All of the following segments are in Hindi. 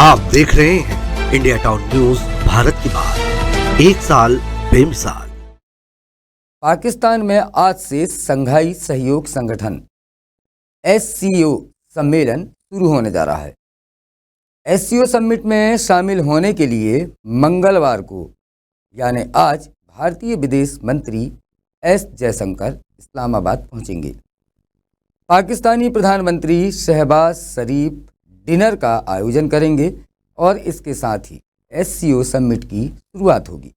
आप देख रहे हैं इंडिया टाउन न्यूज भारत की बात, एक साल बेमिसाल। पाकिस्तान में आज से संघाई सहयोग संगठन SCO सम्मेलन शुरू होने जा रहा है। SCO समिट में शामिल होने के लिए मंगलवार को यानी आज भारतीय विदेश मंत्री S जयशंकर इस्लामाबाद पहुंचेंगे। पाकिस्तानी प्रधानमंत्री शहबाज शरीफ डिनर का आयोजन करेंगे और इसके साथ ही SCO समिट की शुरुआत होगी।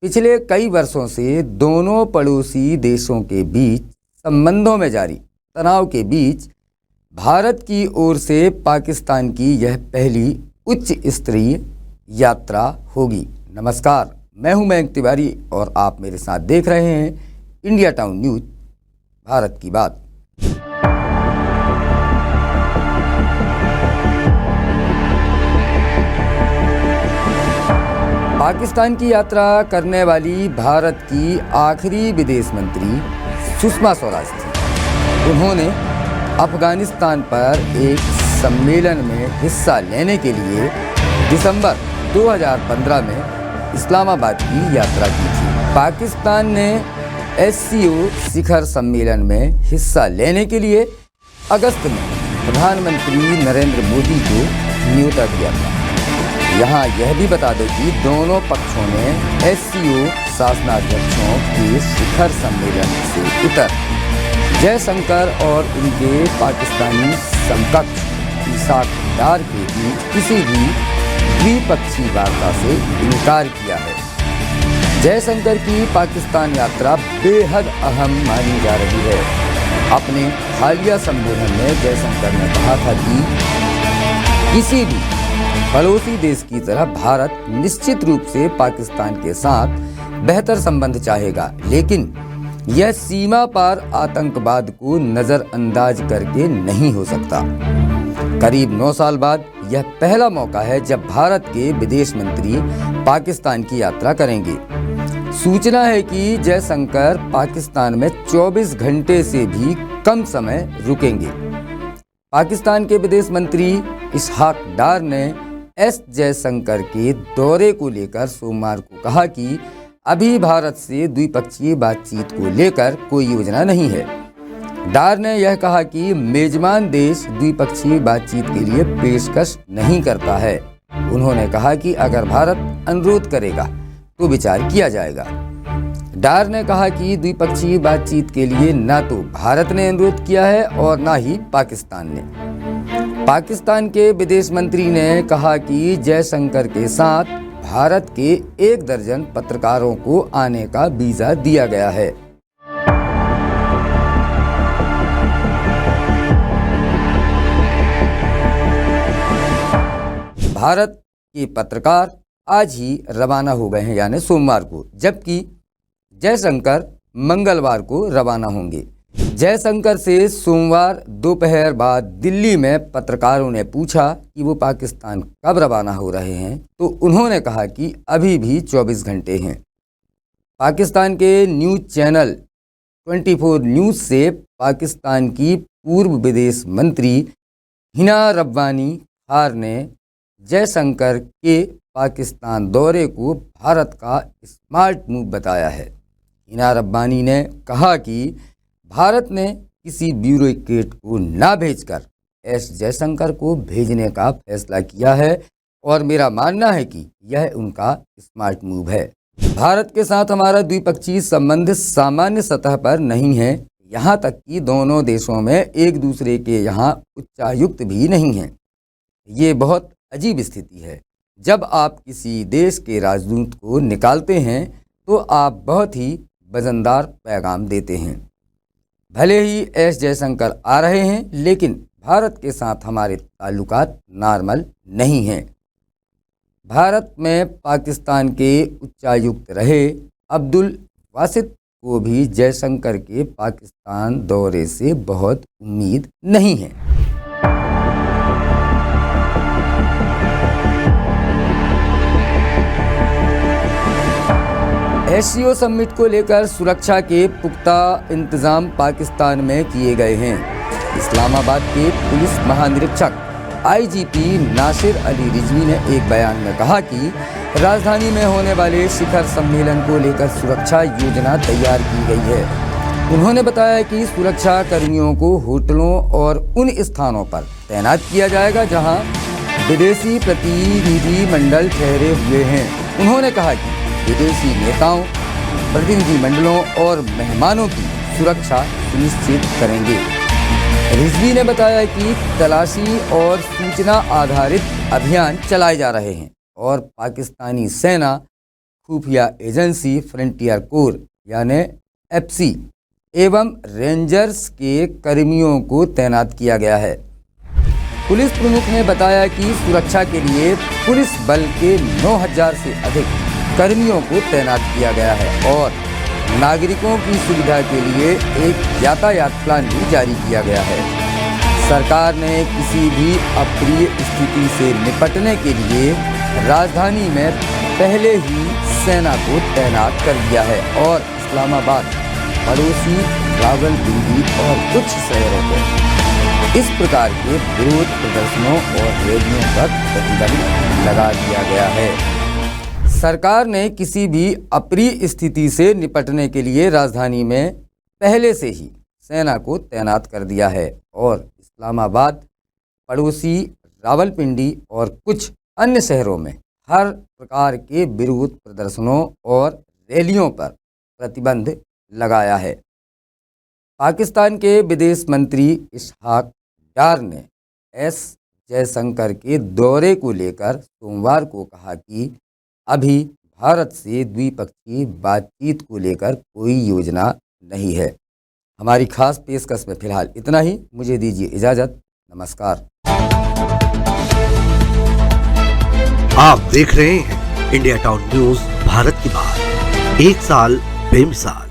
पिछले कई वर्षों से दोनों पड़ोसी देशों के बीच संबंधों में जारी तनाव के बीच भारत की ओर से पाकिस्तान की यह पहली उच्च स्तरीय यात्रा होगी। नमस्कार, मैं हूं मयंक तिवारी और आप मेरे साथ देख रहे हैं इंडिया टाउन न्यूज भारत की बात। पाकिस्तान की यात्रा करने वाली भारत की आखिरी विदेश मंत्री सुषमा स्वराज थी। उन्होंने अफगानिस्तान पर एक सम्मेलन में हिस्सा लेने के लिए दिसंबर 2015 में इस्लामाबाद की यात्रा की थी। पाकिस्तान ने SCO शिखर सम्मेलन में हिस्सा लेने के लिए अगस्त में प्रधानमंत्री नरेंद्र मोदी को न्योता दिया था। यहाँ यह भी बता दें कि दोनों पक्षों ने SCO शासनाध्यक्षों के शिखर सम्मेलन से इतर जयशंकर और उनके पाकिस्तानी समकक्ष इसाक डार के बीच किसी भी द्विपक्षीय वार्ता से इनकार किया है। जयशंकर की पाकिस्तान यात्रा बेहद अहम मानी जा रही है। अपने हालिया संबोधन में जयशंकर ने कहा था कि किसी भी पड़ोसी देश की तरह भारत निश्चित रूप से पाकिस्तान के साथ बेहतर संबंध चाहेगा, लेकिन यह सीमा पार आतंकवाद को नजरअंदाज करके नहीं हो सकता। करीब 9 साल बाद यह पहला मौका है जब भारत के विदेश मंत्री पाकिस्तान की यात्रा करेंगे। सूचना है कि जयशंकर पाकिस्तान में 24 घंटे से भी कम समय रुकेंगे। पाकिस्तान के विदेश मंत्री इसहाक डार ने S जयशंकर के दौरे को लेकर सोमवार को कहा कि अभी भारत से द्विपक्षीय बातचीत को लेकर कोई योजना नहीं है। डार ने यह कहा कि मेजबान देश द्विपक्षीय बातचीत के लिए पेशकश नहीं करता है। उन्होंने कहा कि अगर भारत अनुरोध करेगा तो विचार किया जाएगा। डार ने कहा कि द्विपक्षीय बातचीत के लिए न तो भारत ने अनुरोध किया है और न ही पाकिस्तान ने। पाकिस्तान के विदेश मंत्री ने कहा कि जयशंकर के साथ भारत के 1 दर्जन पत्रकारों को आने का वीजा दिया गया है। भारत के पत्रकार आज ही रवाना हो गए हैं यानी सोमवार को, जबकि जयशंकर मंगलवार को रवाना होंगे। जयशंकर से सोमवार दोपहर बाद दिल्ली में पत्रकारों ने पूछा कि वो पाकिस्तान कब रवाना हो रहे हैं, तो उन्होंने कहा कि अभी भी 24 घंटे हैं। पाकिस्तान के न्यूज़ चैनल 24 न्यूज़ से पाकिस्तान की पूर्व विदेश मंत्री हिना रब्बानी खार ने जयशंकर के पाकिस्तान दौरे को भारत का स्मार्ट मूव बताया है। हिना रब्बानी ने कहा कि भारत ने किसी ब्यूरोक्रेट को ना भेजकर S जयशंकर को भेजने का फैसला किया है और मेरा मानना है कि यह उनका स्मार्ट मूव है। भारत के साथ हमारा द्विपक्षीय संबंध सामान्य सतह पर नहीं है, यहाँ तक कि दोनों देशों में एक दूसरे के यहाँ उच्चायुक्त भी नहीं हैं। ये बहुत अजीब स्थिति है। जब आप किसी देश के राजदूत को निकालते हैं तो आप बहुत ही वजनदार पैगाम देते हैं। भले ही S जयशंकर आ रहे हैं, लेकिन भारत के साथ हमारे ताल्लुकात नॉर्मल नहीं हैं। भारत में पाकिस्तान के उच्चायुक्त रहे अब्दुल वासित को भी जयशंकर के पाकिस्तान दौरे से बहुत उम्मीद नहीं है। SCO समिट को लेकर सुरक्षा के पुख्ता इंतजाम पाकिस्तान में किए गए हैं। इस्लामाबाद के पुलिस महानिरीक्षक आईजीपी नासिर अली रिजवी ने एक बयान में कहा कि राजधानी में होने वाले शिखर सम्मेलन को लेकर सुरक्षा योजना तैयार की गई है। उन्होंने बताया कि सुरक्षा कर्मियों को होटलों और उन स्थानों पर तैनात किया जाएगा जहां विदेशी प्रतिनिधि मंडल ठहरे हुए हैं। उन्होंने कहा कि विदेशी नेताओं, प्रतिनिधि मंडलों और मेहमानों की सुरक्षा सुनिश्चित करेंगे। रिजवी ने बताया कि तलाशी और सूचना आधारित अभियान चलाए जा रहे हैं और पाकिस्तानी सेना, खुफिया एजेंसी, फ्रंटियर कोर यानी एफसी एवं रेंजर्स के कर्मियों को तैनात किया गया है। पुलिस प्रमुख ने बताया कि सुरक्षा के लिए पुलिस बल के 9000 से अधिक कर्मियों को तैनात किया गया है और नागरिकों की सुविधा के लिए एक यातायात प्लान भी जारी किया गया है। सरकार ने किसी भी अप्रिय स्थिति से निपटने के लिए राजधानी में पहले ही सेना को तैनात कर दिया है और इस्लामाबाद, पड़ोसी रावलपिंडी और कुछ शहरों को इस प्रकार के विरोध प्रदर्शनों और रैलियों पर प्रतिबंध लगा दिया गया है। सरकार ने किसी भी अप्रिय स्थिति से निपटने के लिए राजधानी में पहले से ही सेना को तैनात कर दिया है और इस्लामाबाद, पड़ोसी रावलपिंडी और कुछ अन्य शहरों में हर प्रकार के विरोध प्रदर्शनों और रैलियों पर प्रतिबंध लगाया है। पाकिस्तान के विदेश मंत्री इसहाक डार ने एस जयशंकर के दौरे को लेकर सोमवार को कहा कि अभी भारत से द्विपक्षीय बातचीत को लेकर कोई योजना नहीं है। हमारी खास पेशकश में फिलहाल इतना ही। मुझे दीजिए इजाज़त। नमस्कार। आप देख रहे हैं इंडिया टाउन न्यूज़, भारत की बात, एक साल बेमिसाल।